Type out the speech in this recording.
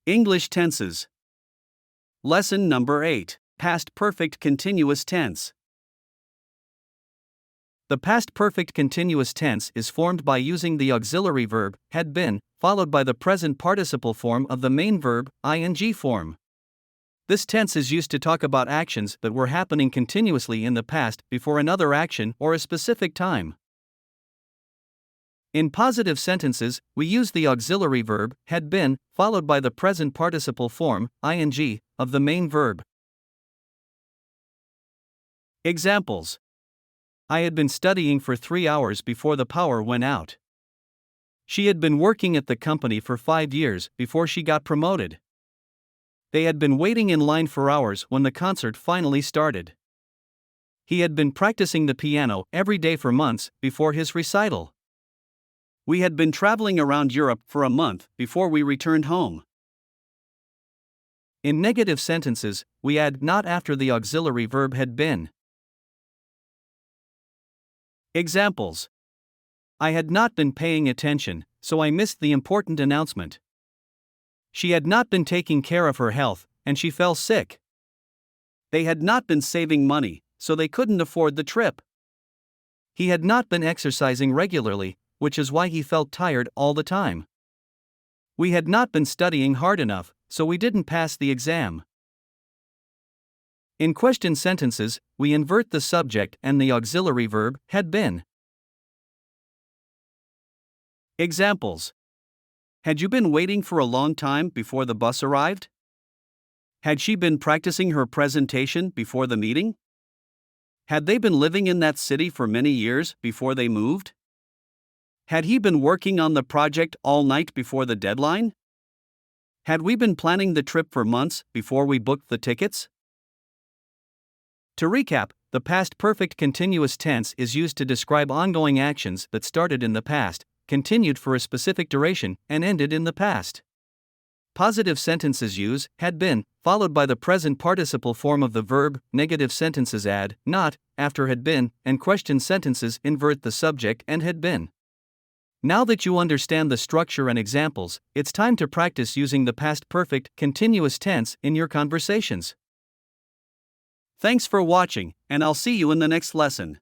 English tenses. Lesson number 8. Past perfect continuous tense. The past perfect continuous tense is formed by using the auxiliary verb, had been, followed by the present participle form of the main verb, ing form. This tense is used to talk about actions that were happening continuously in the past before another action or a specific time. In positive sentences, we use the auxiliary verb, had been, followed by the present participle form, ing, of the main verb. Examples. I had been studying for 3 hours before the power went out. She had been working at the company for 5 years before she got promoted. They had been waiting in line for hours when the concert finally started. He had been practicing the piano every day for months before his recital. We had been traveling around Europe for a month before we returned home. In negative sentences, we add not after the auxiliary verb had been. Examples. I had not been paying attention, so I missed the important announcement. She had not been taking care of her health, and she fell sick. They had not been saving money, so they couldn't afford the trip. He had not been exercising regularly, which is why he felt tired all the time. We had not been studying hard enough, so we didn't pass the exam. In question sentences, we invert the subject and the auxiliary verb, had been. Examples. Had you been waiting for a long time before the bus arrived? Had she been practicing her presentation before the meeting? Had they been living in that city for many years before they moved? Had he been working on the project all night before the deadline? Had we been planning the trip for months before we booked the tickets? To recap, the past perfect continuous tense is used to describe ongoing actions that started in the past, continued for a specific duration, and ended in the past. Positive sentences use had been, followed by the present participle form of the verb. Negative sentences add not after had been, and question sentences invert the subject and had been. Now that you understand the structure and examples, it's time to practice using the past perfect continuous tense in your conversations. Thanks for watching, and I'll see you in the next lesson.